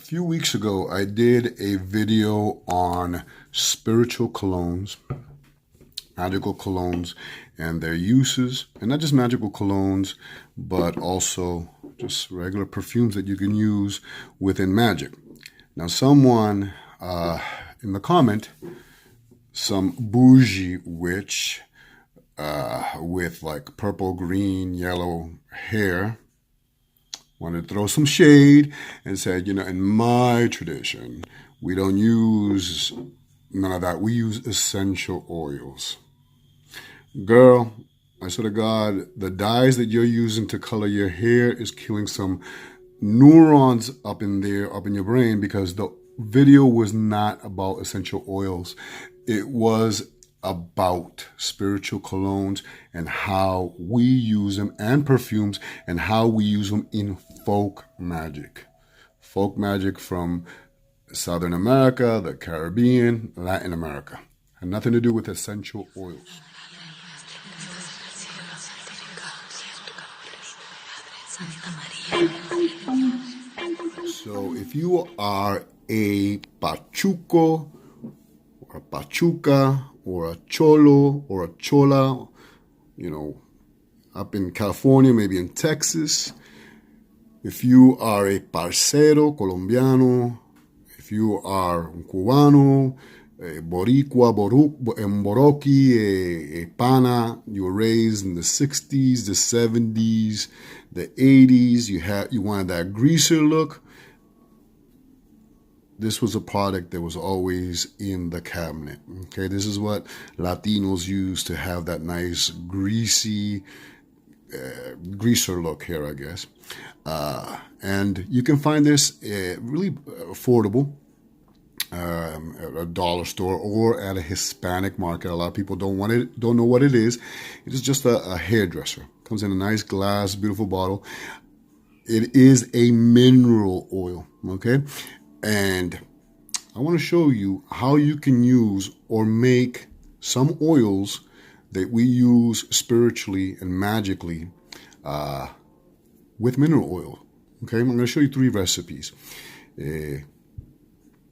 few weeks ago, I did a video on spiritual colognes, magical colognes, and their uses. And not just magical colognes, but also just regular perfumes that you can use within magic. Now, someone in the comment, some bougie witch with like purple, green, yellow hair, wanted to throw some shade and said, you know, in my tradition, we don't use none of that. We use essential oils. Girl, I swear to God, the dyes that you're using to color your hair is killing some neurons up in there, up in your brain, because the video was not about essential oils. It was about spiritual colognes and how we use them, and perfumes, and how we use them in folk magic. Folk magic from Southern America, the Caribbean, Latin America. Had nothing to do with essential oils. So if you are a pachuco, or a pachuca, or a cholo, or a chola, you know, up in California, maybe in Texas. If you are a parcero, colombiano, if you are un cubano, a boricua, boroqui, a pana, you were raised in the 60s, the 70s, the 80s, you wanted that greaser look. This was a product that was always in the cabinet. Okay, this is what Latinos use to have that nice greasy, greaser look here, I guess. And you can find this really affordable at a dollar store or at a Hispanic market. A lot of people don't know what it is. It is just a hairdresser. Comes in a nice glass, beautiful bottle. It is a mineral oil. Okay. And I want to show you how you can use or make some oils that we use spiritually and magically with mineral oil. Okay, I'm going to show you 3 recipes.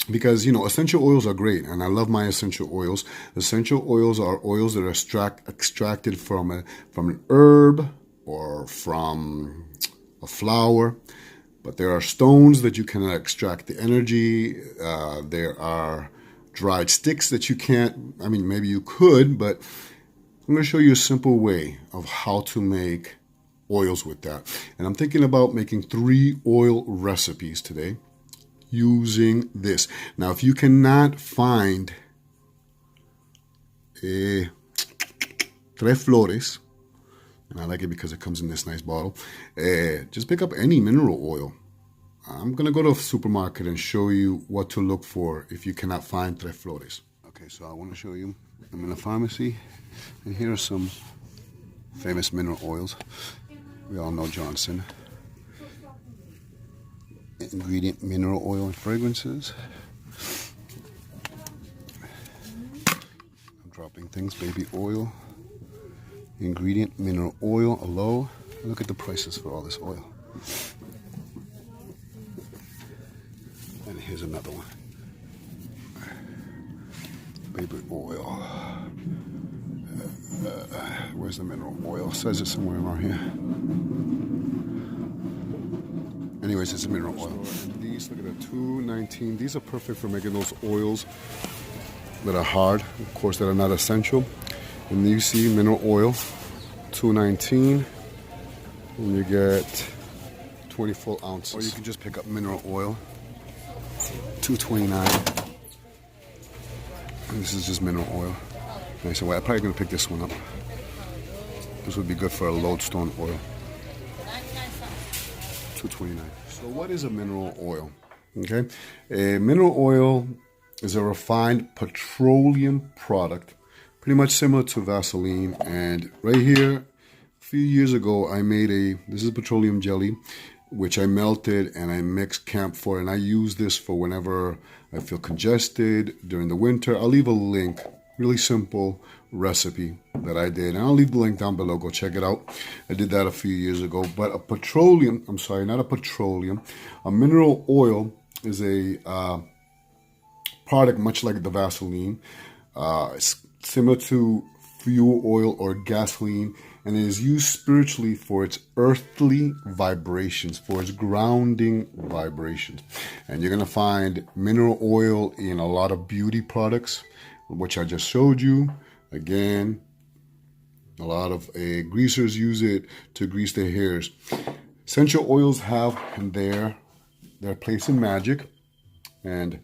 Because, you know, essential oils are great, and I love my essential oils. Essential oils are oils that are extracted from an herb or from a flower. But there are stones that you cannot extract the energy. There are dried sticks that you can't. I mean, maybe you could, but I'm going to show you a simple way of how to make oils with that. And I'm thinking about making 3 oil recipes today using this. Now, if you cannot find Tres Flores, and I like it because it comes in this nice bottle, just pick up any mineral oil. I'm going to go to a supermarket and show you what to look for if you cannot find Tres Flores. Okay, so I want to show you, I'm in a pharmacy, and here are some famous mineral oils. We all know Johnson. Ingredient mineral oil and fragrances. I'm dropping things, baby oil. Ingredient mineral oil, aloe. Look at the prices for all this oil. And here's another one. Baby oil. Where's the mineral oil? It says it somewhere around here. Anyways, it's a mineral oil. And these, look at that, $2.19. These are perfect for making those oils that are hard, of course, that are not essential. And you see mineral oil, $2.19, and you get 20 full ounces. Or you can just pick up mineral oil, $2.29. And this is just mineral oil. Nice and white. I'm probably going to pick this one up. This would be good for a Loadstone Oil. $2.29. So what is a mineral oil? Okay, a mineral oil is a refined petroleum product, pretty much similar to Vaseline. And right here, a few years ago, I made this is petroleum jelly, which I melted and I mixed camphor, and I use this for whenever I feel congested during the winter. I'll leave a link, really simple recipe that I did, and I'll leave the link down below. Go check it out. I did that a few years ago. But a mineral oil is a product much like the Vaseline. It's similar to fuel oil or gasoline, and it is used spiritually for its earthly vibrations, for its grounding vibrations. And you're going to find mineral oil in a lot of beauty products, which I just showed you. Again, a lot of greasers use it to grease their hairs. Essential oils have their place in magic, and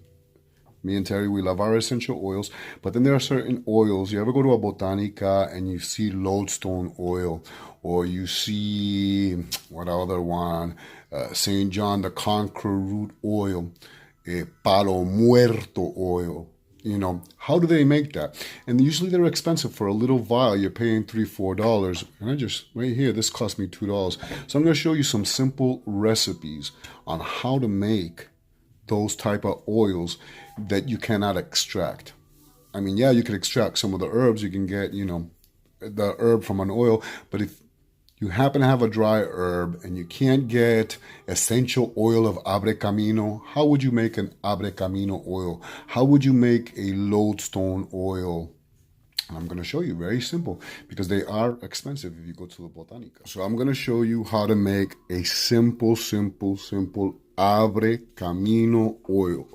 me and Terry, we love our essential oils, but then there are certain oils. You ever go to a botanica and you see Loadstone Oil, or you see, what other one, St. John the Conqueror root oil, Palo Muerto oil. You know, how do they make that? And usually they're expensive. For a little vial, you're paying $3, $4. And right here, this cost me $2. So I'm going to show you some simple recipes on how to make those type of oils that you cannot extract. I mean, yeah, you could extract some of the herbs. You can get, you know, the herb from an oil. But if you happen to have a dry herb and you can't get essential oil of Abre Camino, how would you make an Abre Camino oil? How would you make a Loadstone oil? And I'm going to show you, very simple, because they are expensive if you go to the botanica. So I'm going to show you how to make a simple Abre Camino oil.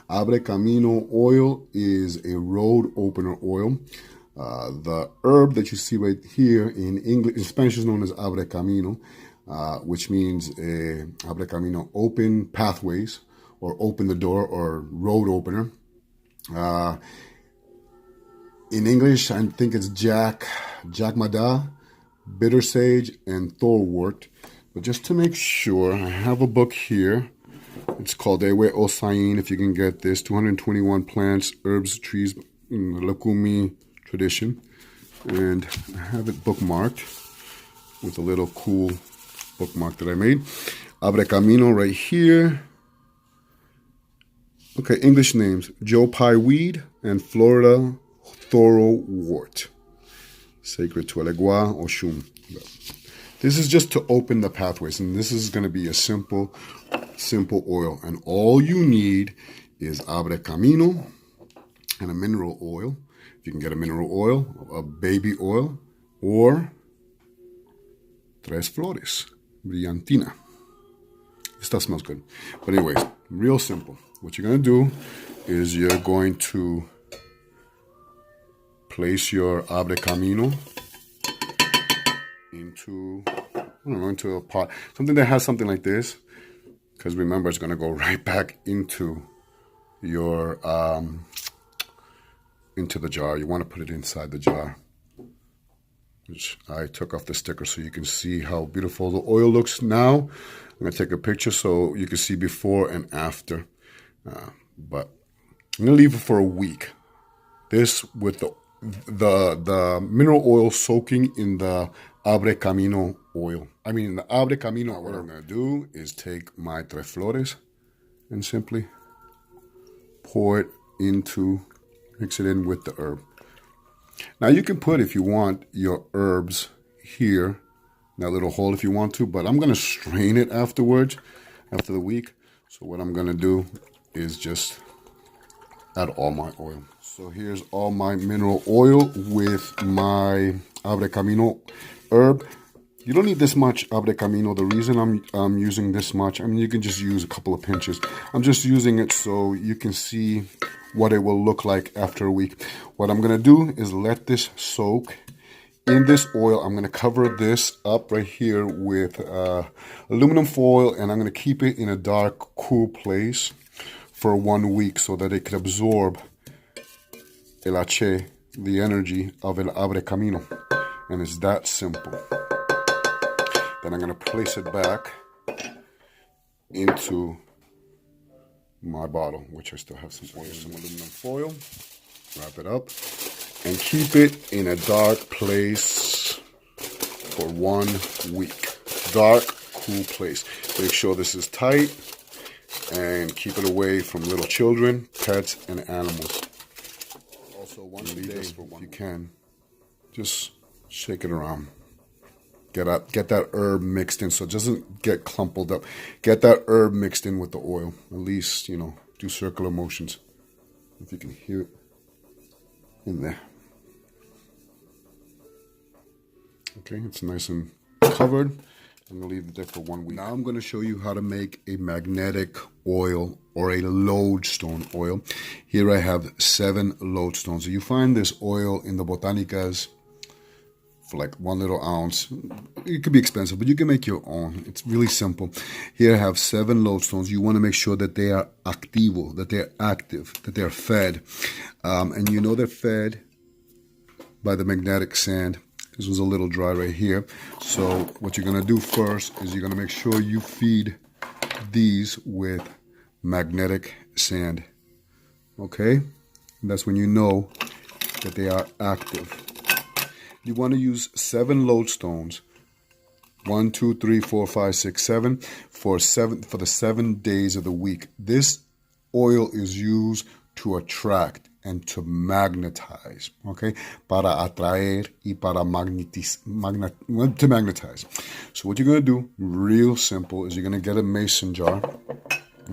Abre Camino oil is a road opener oil. The herb that you see right here in English, in Spanish, is known as Abre Camino, which means Abre Camino, open pathways, or open the door, or road opener. In English, I think it's Jack Mada, bitter sage, and thorwort. But just to make sure, I have a book here. It's called Ewe Osain, if you can get this. 221 plants, herbs, trees, in the Lakumi tradition. And I have it bookmarked with a little cool bookmark that I made. Abre Camino right here. Okay, English names. Joe Pye weed and Florida thorwort. Sacred to Elegua Oshun. This is just to open the pathways, and this is going to be a simple oil. And all you need is Abre Camino and a mineral oil. If you can get a mineral oil, a baby oil, or Tres Flores, Brillantina. This stuff smells good. But anyways, real simple. What you're going to do is you're going to place your Abre Camino into a pot. Something that has something like this. Because remember, it's going to go right back into your, into the jar. You want to put it inside the jar. Which I took off the sticker so you can see how beautiful the oil looks now. I'm going to take a picture so you can see before and after. But I'm going to leave it for a week. This with the mineral oil soaking in the Abre Camino oil. The Abre Camino oil. What I'm going to do is take my Tres Flores and simply pour it mix it in with the herb. Now you can put, if you want, your herbs here, in that little hole if you want to, but I'm going to strain it afterwards, after the week. So what I'm going to do is just add all my oil. So here's all my mineral oil with my Abre Camino herb. You don't need this much Abre Camino. The reason I'm using this much, you can just use a couple of pinches. I'm just using it so you can see what it will look like after a week. What I'm going to do is let this soak in this oil. I'm going to cover this up right here with aluminum foil, and I'm going to keep it in a dark, cool place for 1 week so that it can absorb el H, the energy of el Abre Camino. And it's that simple. Then I'm going to place it back into my bottle, which I still have some oil, some aluminum foil. Wrap it up and keep it in a dark place for 1 week. Dark, cool place. Make sure this is tight and keep it away from little children, pets, and animals. Also, once a day, if you can, just shake it around. Get that herb mixed in so it doesn't get clumpled up. Get that herb mixed in with the oil. At least, you know, do circular motions. If you can hear it in there. Okay, it's nice and covered. I'm going to leave it there for 1 week. Now I'm going to show you how to make a magnetic oil or a lodestone oil. Here I have 7 lodestones. So you find this oil in the botanicas for like 1 little ounce. It could be expensive, but you can make your own. It's really simple. Here I have 7 lodestones. You want to make sure that they are activo, that they're active, that they're fed. And you know they're fed by the magnetic sand. This was a little dry right here. So what you're going to do first is you're going to make sure you feed these with magnetic sand. Okay? And that's when you know that they are active. You want to use 7 lodestones. 1, 2, 3, 4, 5, 6, 7 for the 7 days of the week. This oil is used to attract and to magnetize, okay? Para atraer y para to magnetize. So what you're going to do, real simple, is you're going to get a mason jar,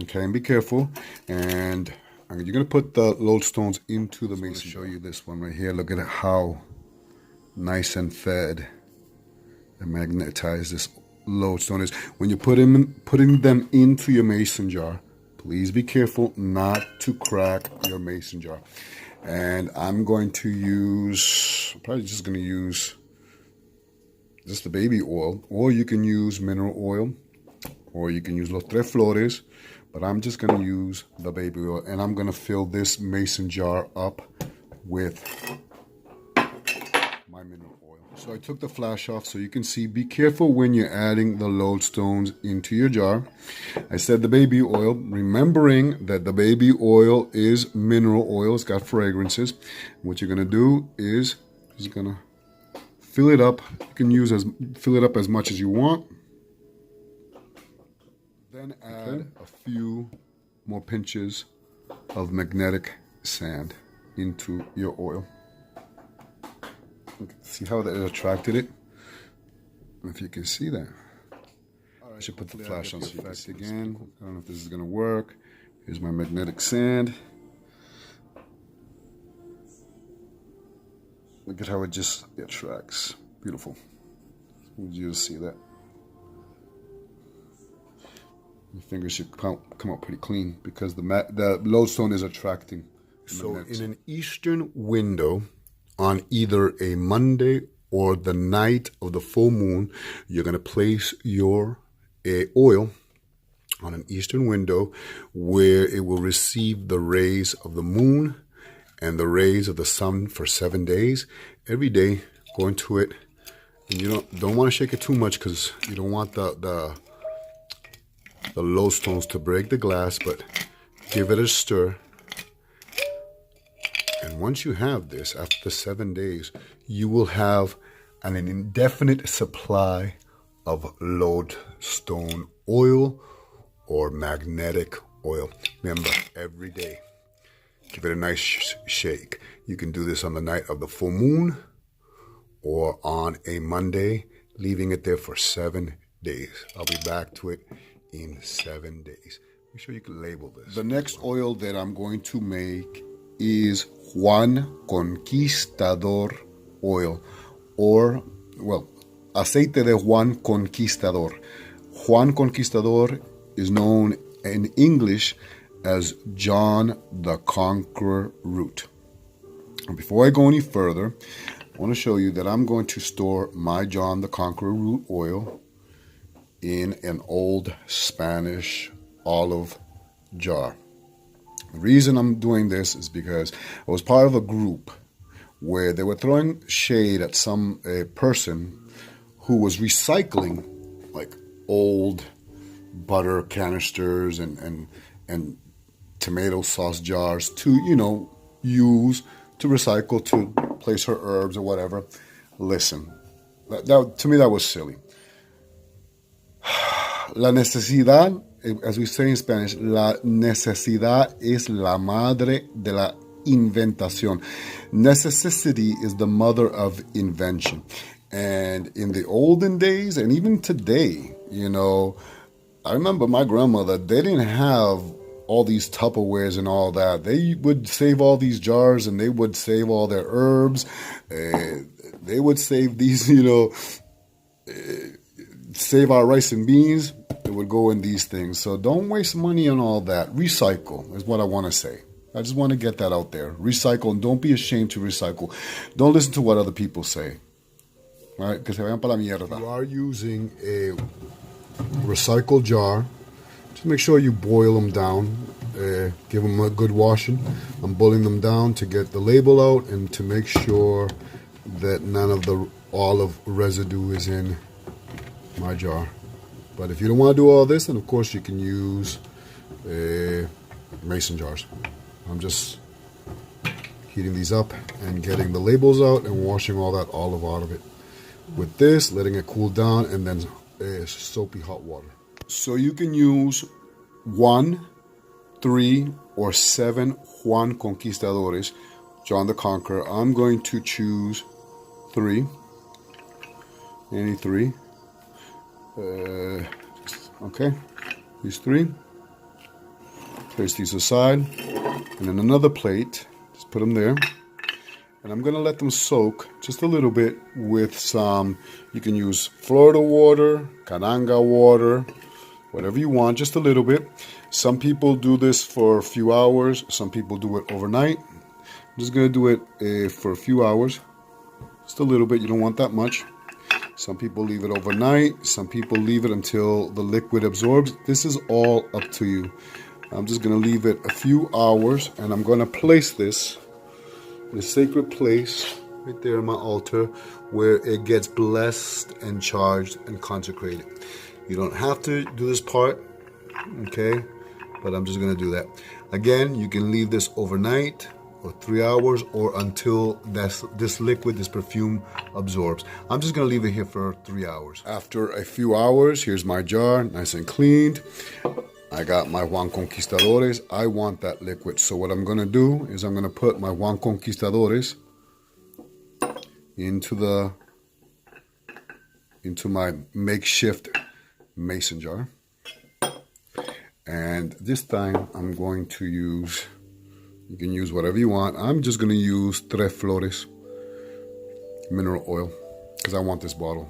okay? And be careful. And you're going to put the lodestones into the mason jar. I'll show you this one right here. Look at how nice and fed and magnetized this lodestone is. When you're putting them into your mason jar, please be careful not to crack your mason jar. And I'm going to use, probably just going to use just the baby oil, or you can use mineral oil, or you can use Los Tres Flores, but I'm just going to use the baby oil, and I'm going to fill this mason jar up with my mineral oil. So I took the flash off so you can see. Be careful when you're adding the lodestones into your jar. I said the baby oil, remembering that the baby oil is mineral oil. It's got fragrances. What you're going to do is just going to fill it up. You can fill it up as much as you want. Then add a few more pinches of magnetic sand into your oil. See how that attracted it? If you can see that. All right, I should put the flash on so you can see again. I don't know if this is going to work. Here's my magnetic sand. Look at how it just attracts. Beautiful. You see that? Your fingers should come out pretty clean because the lodestone is attracting. So in an eastern window, on either a Monday or the night of the full moon, you're going to place your oil on an eastern window where it will receive the rays of the moon and the rays of the sun for 7 days. Every day, go into it, and you don't want to shake it too much because you don't want the lodestones to break the glass, but give it a stir. And once you have this, after the 7 days, you will have an indefinite supply of lodestone oil or magnetic oil. Remember, every day, give it a nice shake. You can do this on the night of the full moon or on a Monday, leaving it there for 7 days. I'll be back to it in 7 days. Make sure you can label this. The next oil that I'm going to make is Juan Conquistador oil, or, well, aceite de Juan Conquistador. Juan Conquistador is known in English as John the Conqueror root. And before I go any further, I want to show you that I'm going to store my John the Conqueror root oil in an old Spanish olive jar. The reason I'm doing this is because I was part of a group where they were throwing shade at some person who was recycling like old butter canisters and tomato sauce jars to, use to recycle to place her herbs or whatever. Listen, that to me that was silly. La necesidad, as we say in Spanish, la necesidad es la madre de la inventación. Necessity is the mother of invention. And in the olden days, and even today, you know, I remember my grandmother, they didn't have all these Tupperwares and all that. They would save all these jars and they would save all their herbs. They would save these, you know, save our rice and beans. It would go in these things. So don't waste money on all that. Recycle is what I want to say. I just want to get that out there. Recycle, and don't be ashamed to recycle. Don't listen to what other people say. All right? Que se vayan para la mierda. You are using a recycled jar. Just make sure you boil them down. Give them a good washing. I'm boiling them down to get the label out and to make sure that none of the olive residue is in my jar. But if you don't want to do all this, then of course you can use mason jars. I'm just heating these up and getting the labels out and washing all that olive out of it. With this, letting it cool down, and then soapy hot water. So you can use 1, 3, or 7 Juan Conquistadores, John the Conqueror. I'm going to choose 3. Any 3. Okay, these 3. Place these aside. And then another plate, just put them there. And I'm going to let them soak just a little bit with some, you can use Florida water, Cananga water, whatever you want, just a little bit. Some people do this for a few hours. Some people do it overnight. I'm just going to do it for a few hours. Just a little bit. You don't want that much. Some people leave it overnight. Some people leave it until the liquid absorbs. This is all up to you. I'm just going to leave it a few hours, and I'm going to place this in a sacred place right there on my altar where it gets blessed and charged and consecrated. You don't have to do this part, okay? But I'm just going to do that. Again, you can leave this overnight or 3 hours or until this liquid, this perfume absorbs. I'm just going to leave it here for 3 hours. After a few hours, here's my jar, nice and cleaned. I got my Juan Conquistadores. I want that liquid. So what I'm going to do is I'm going to put my Juan Conquistadores into my makeshift mason jar. And this time I'm going to use, you can use whatever you want. I'm just going to use Tres Flores mineral oil because I want this bottle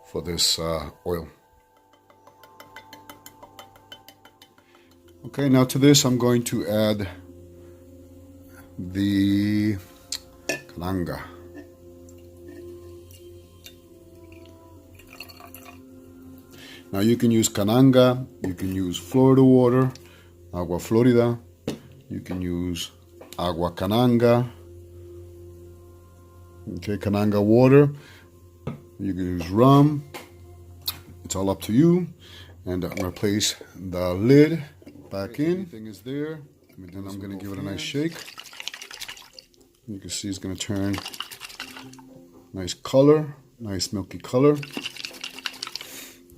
for this oil. Okay, now to this I'm going to add the Cananga. Now you can use Cananga, you can use Florida water, Agua Florida, you can use Agua Cananga, okay, Cananga water, you can use rum, it's all up to you. And I'm going to place the lid back in. Everything is there. And then I'm going to give it a nice shake. You can see it's going to turn nice color, nice milky color.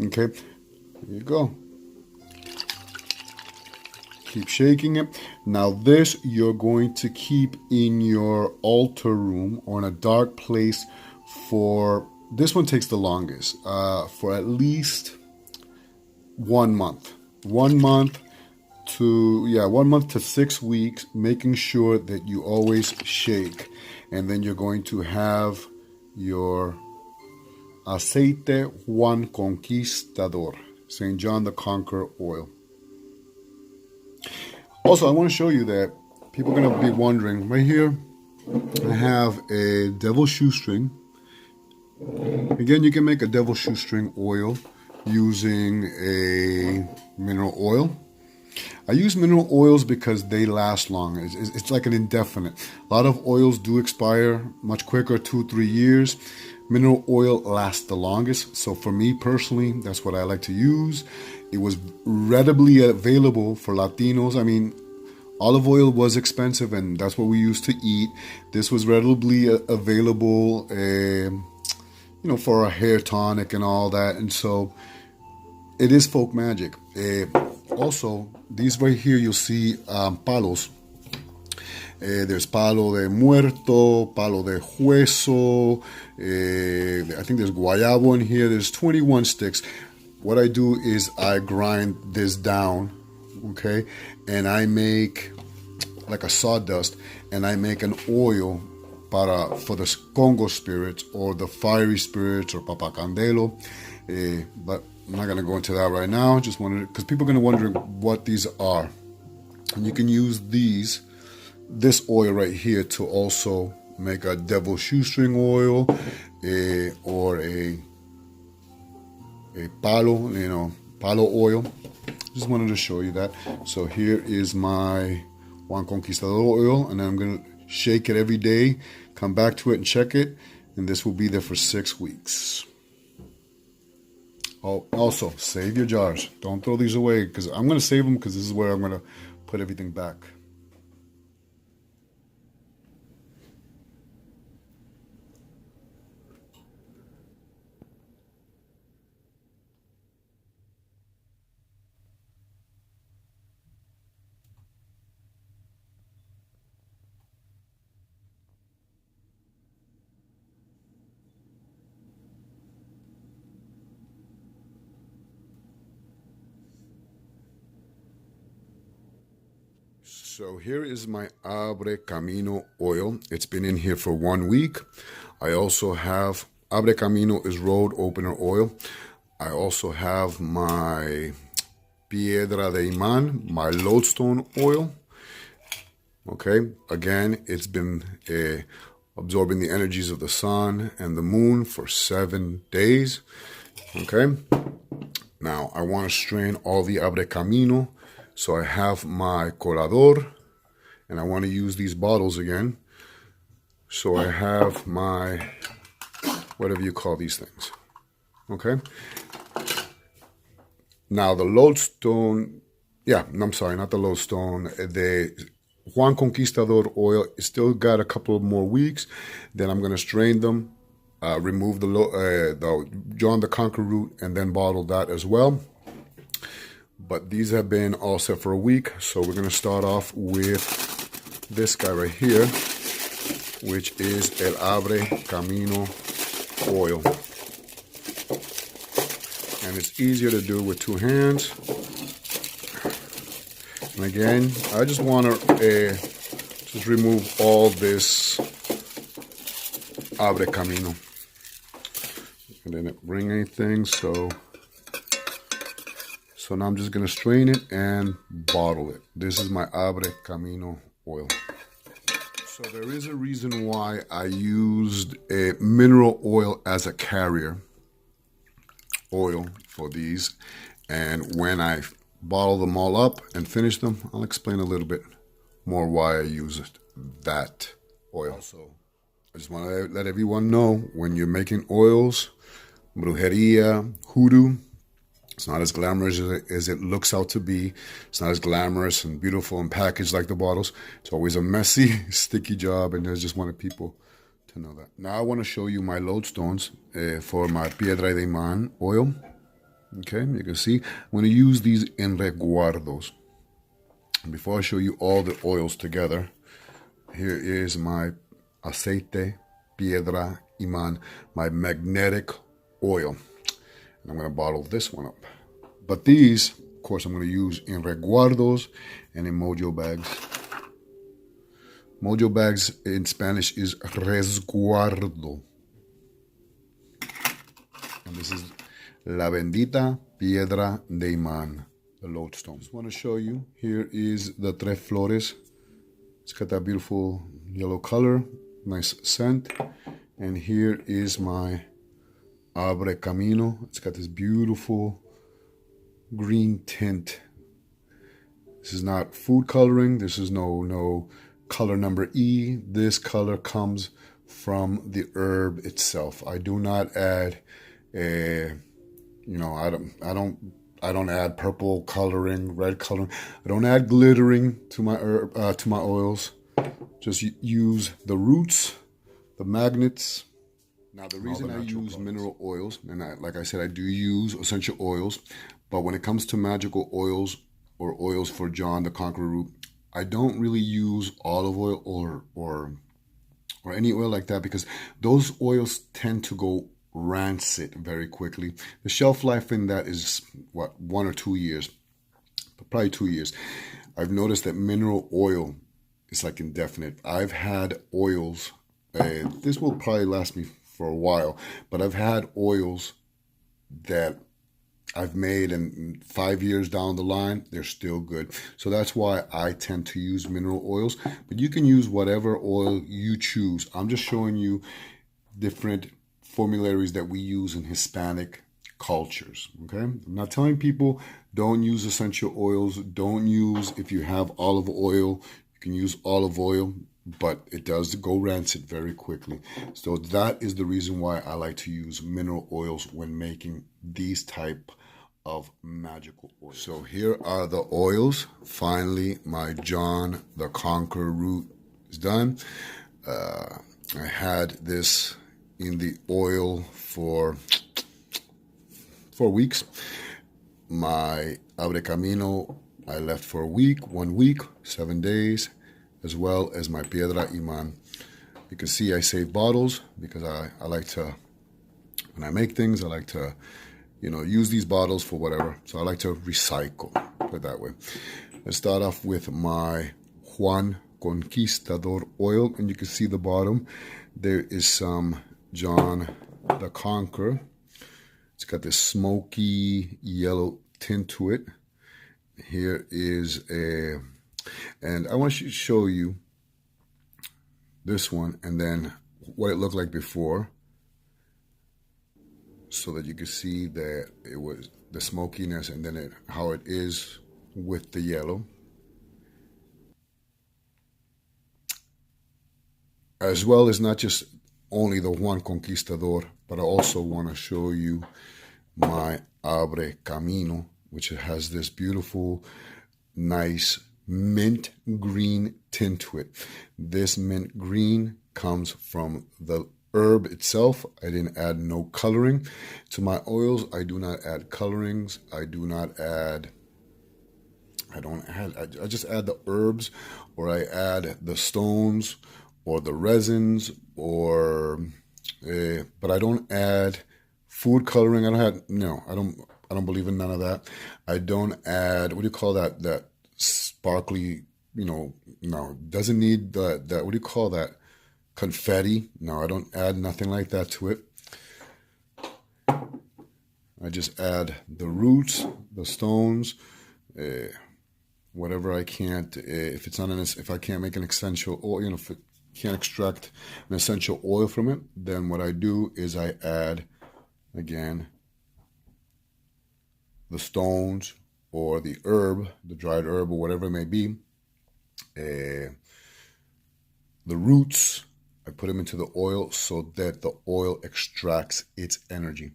Okay, there you go. Keep shaking it. Now this you're going to keep in your altar room or in a dark place for, this one takes the longest, for at least 1 month. 1 month to 1 month to 6 weeks, making sure that you always shake. And then you're going to have your aceite Juan Conquistador, St. John the Conqueror oil. Also, I want to show you that people are going to be wondering, right here I have a devil shoestring. Again, you can make a devil shoestring oil using a mineral oil. I use mineral oils because they last long. It's like an indefinite. A lot of oils do expire much quicker, 2-3 years. Mineral oil lasts the longest. So for me personally, that's what I like to use. It was readily available for Latinos. I mean, olive oil was expensive and that's what we used to eat. This was readily available, for a hair tonic and all that. And so it is folk magic. Also, these right here, you'll see palos. There's palo de muerto, palo de hueso. I think there's guayabo in here. There's 21 sticks. What I do is I grind this down, okay? And I make like a sawdust, and I make an oil for the Congo spirits or the fiery spirits or papacandelo. But I'm not going to go into that right now. Just wanted, because people are going to wonder what these are. And you can use this oil right here to also make a devil shoestring oil, or a palo, palo oil. Just wanted to show you that. So here is my Juan Conquistador oil, and then I'm going to shake it every day, come back to it and check it, and this will be there for 6 weeks. Oh, also, save your jars. Don't throw these away, because I'm going to save them, because this is where I'm going to put everything back. So here is my Abre Camino oil. It's been in here for 1 week. I also have Abre Camino is road opener oil. I also have my Piedra de Imán, my Loadstone oil. Okay, again, it's been absorbing the energies of the sun and the moon for 7 days. Okay, now I want to strain all the Abre Camino. So I have my colador, and I want to use these bottles again. So I have my, whatever you call these things, okay? Now the lodestone, I'm sorry, not the lodestone, the Juan Conquistador oil is still got a couple more weeks. Then I'm going to strain them, remove the John the Conqueror root, and then bottle that as well. But these have been all set for a week, so we're going to start off with this guy right here, which is El Abre Camino oil. And it's easier to do with 2 hands. And again, I just want to just remove all this Abre Camino. I didn't bring anything, so now I'm just going to strain it and bottle it. This is my Abre Camino oil. So there is a reason why I used a mineral oil as a carrier oil for these. And when I bottle them all up and finish them, I'll explain a little bit more why I use that oil. So I just want to let everyone know, when you're making oils, brujeria, hoodoo, it's not as glamorous as it looks out to be. It's not as glamorous and beautiful and packaged like the bottles. It's always a messy, sticky job, and I just wanted people to know that. Now I want to show you my lodestones for my Piedra de Imán oil. Okay, you can see I'm going to use these in reguardos. Before I show you all the oils together, here is my aceite Piedra Imán, my magnetic oil. And I'm going to bottle this one up. But these, of course, I'm going to use in reguardos and in mojo bags. Mojo bags in Spanish is resguardo. And this is La Bendita Piedra de Imán, the lodestone. Just want to show you, here is the Tres Flores. It's got that beautiful yellow color, nice scent. And here is my Abre Camino. It's got this beautiful green tint. This is not food coloring. This is no color number E. This color comes from the herb itself. I do not add I don't add purple coloring, red coloring. I don't add glittering to my herb, to my oils. Just use the roots, the magnets. Now, the reason I use mineral oils, and like I said, I do use essential oils, but when it comes to magical oils or oils for John the Conqueror root, I don't really use olive oil or any oil like that, because those oils tend to go rancid very quickly. The shelf life in that is what, 1 or 2 years, probably 2 years. I've noticed that mineral oil is like indefinite. I've had oils, this will probably last me for a while, but I've had oils that I've made, and 5 years down the line, they're still good. So that's why I tend to use mineral oils. But you can use whatever oil you choose. I'm just showing you different formularies that we use in Hispanic cultures. Okay, I'm not telling people don't use essential oils. Don't use, if you have olive oil, you can use olive oil, but it does go rancid very quickly. So that is the reason why I like to use mineral oils when making these type of magical oils. So here are the oils. Finally, my John the Conqueror root is done. I had this in the oil for 4 weeks. My Abre Camino I left for a week, 1 week, 7 days, as well as my Piedra Iman. You can see I save bottles because I like to, when I make things, I like to, use these bottles for whatever. So I like to recycle, put it that way. Let's start off with my Juan Conquistador oil, and you can see the bottom. There is some John the Conqueror. It's got this smoky yellow tint to it. Here is and I want to show you this one and then what it looked like before, so that you can see that it was the smokiness and then how it is with the yellow. As well as not just only the Juan Conquistador, but I also want to show you my Abre Camino, which has this beautiful, nice mint green tint to it. This mint green comes from the herb itself. I didn't add no coloring to my oils. I do not add colorings. I just add the herbs, or I add the stones or the resins, but I don't add food coloring. I don't believe in none of that. I don't add, what do you call that sparkly, no, it doesn't need that, what do you call that? Confetti. No, I don't add nothing like that to it. I just add the roots, the stones, whatever I can't, if I can't make an essential oil, if it can't extract an essential oil from it, then what I do is I add, again, the stones or the herb, the dried herb or whatever it may be, the roots. I put them into the oil so that the oil extracts its energy.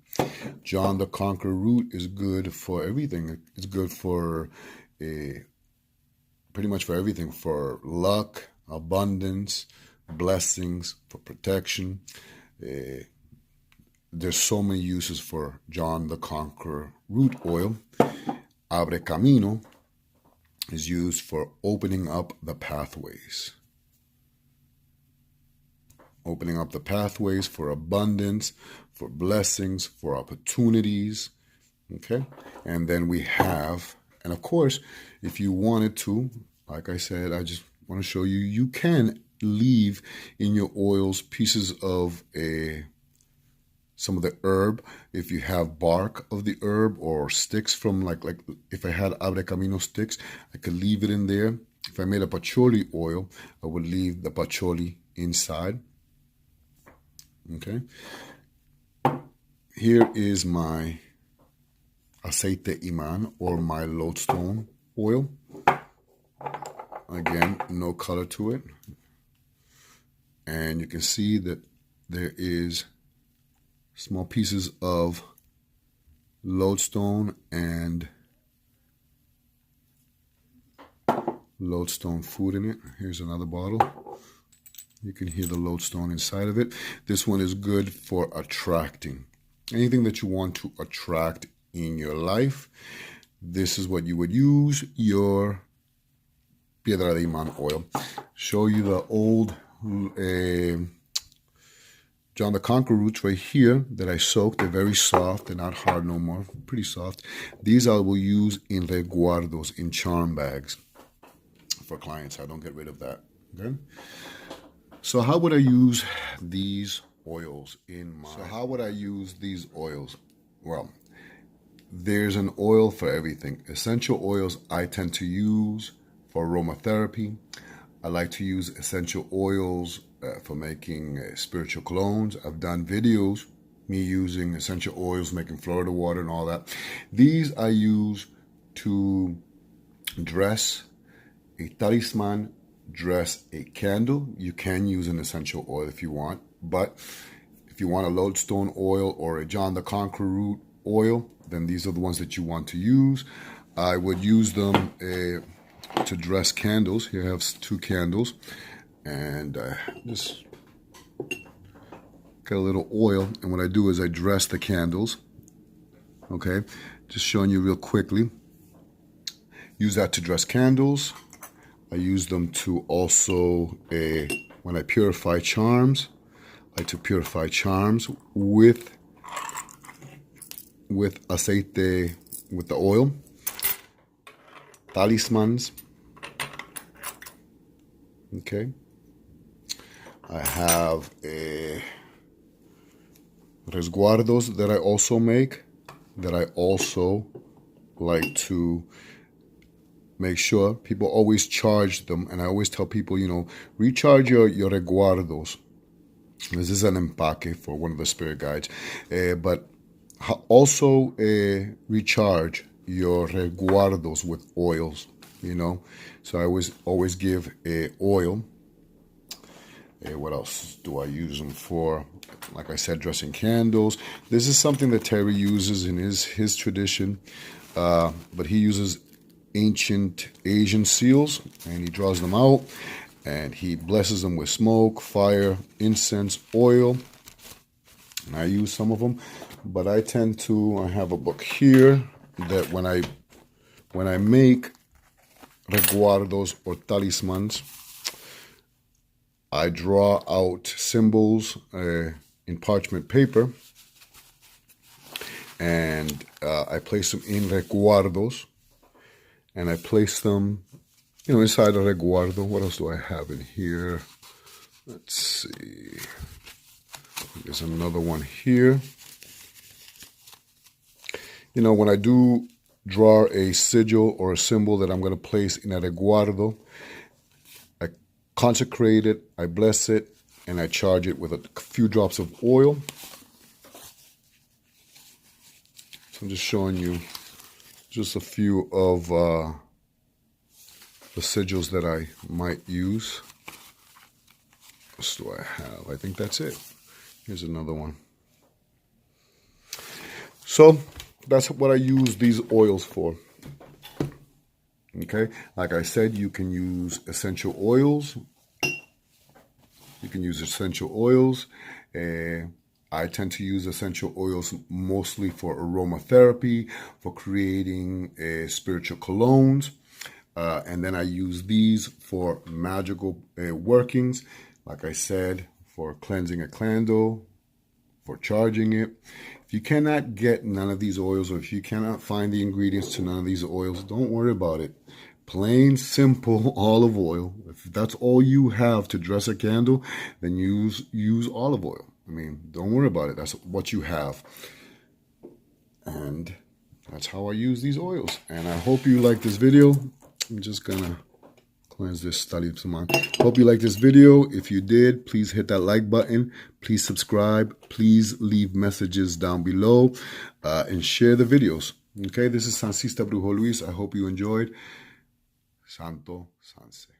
John the Conqueror root is good for everything. It's good for pretty much for everything, for luck, abundance, blessings, for protection. There's so many uses for John the Conqueror root oil. Abre Camino is used for opening up the pathways. Opening up the pathways for abundance, for blessings, for opportunities. Okay? And then we have, and of course, if you wanted to, like I said, I just want to show you, you can leave in your oils pieces of some of the herb. If you have bark of the herb or sticks from, like if I had Abre Camino sticks, I could leave it in there. If I made a patchouli oil, I would leave the patchouli inside. Okay. Here is my aceite iman, or my lodestone oil. Again, no color to it. And you can see that there is small pieces of lodestone and lodestone food in it. Here's another bottle. You can hear the lodestone inside of it. This one is good for attracting anything that you want to attract in your life. This is what you would use your piedra de imán oil. Show you the old John the Conqueror roots right here that I soaked. They're very soft. They're not hard no more. Pretty soft. These I will use in reguardos, in charm bags for clients. I don't get rid of that. Okay. So how would I use these oils in my... So how would I use these oils? Well, there's an oil for everything. Essential oils I tend to use for aromatherapy. I like to use essential oils for making spiritual colognes. I've done videos, me using essential oils, making Florida water and all that. These I use to dress a talisman, dress a candle. You can use an essential oil if you want, but if you want a lodestone oil or a John the Conqueror root oil, then these are the ones that you want to use. I would use them to dress candles. Here I have 2 candles, and just get a little oil, and what I do is I dress the candles. Okay, just showing you real quickly. Use that to dress candles. I use them to also, when I purify charms, I like to purify charms with aceite, with the oil. Talismans. Okay. I have resguardos that I also make, that I also like to make sure people always charge them. And I always tell people, you know, recharge your resguardos. This is an empaque for one of the spirit guides. But also recharge your resguardos with oils, you know. So I always give oil. What else do I use them for? Like I said, dressing candles. This is something that Terry uses in his tradition, but he uses ancient Asian seals, and he draws them out, and he blesses them with smoke, fire, incense, oil. And I use some of them, but I tend to, I have a book here that when I make resguardos or talismans, I draw out symbols in parchment paper, and I place them in resguardos, and I place them, you know, inside a resguardo. What else do I have in here? Let's see. There's another one here. You know, when I do draw a sigil or a symbol that I'm going to place in a resguardo, I consecrate it, I bless it, and I charge it with a few drops of oil. So I'm just showing you just a few of the sigils that I might use. What else do I have? I think that's it. Here's another one. So that's what I use these oils for. Okay, like I said, you can use essential oils. You can use essential oils. I tend to use essential oils mostly for aromatherapy, for creating spiritual colognes. And then I use these for magical workings. Like I said, for cleansing a candle, for charging it. If you cannot get none of these oils, or if you cannot find the ingredients to none of these oils, don't worry about it. Plain, simple olive oil. If that's all you have to dress a candle, then use olive oil. I mean, don't worry about it. That's what you have. And that's how I use these oils. And I hope you like this video. I'm just going to cleanse this talisman. Hope you like this video. If you did, please hit that like button. Please subscribe. Please leave messages down below and share the videos. Okay, this is Sancista Brujo Luis. I hope you enjoyed. Santo Sanse.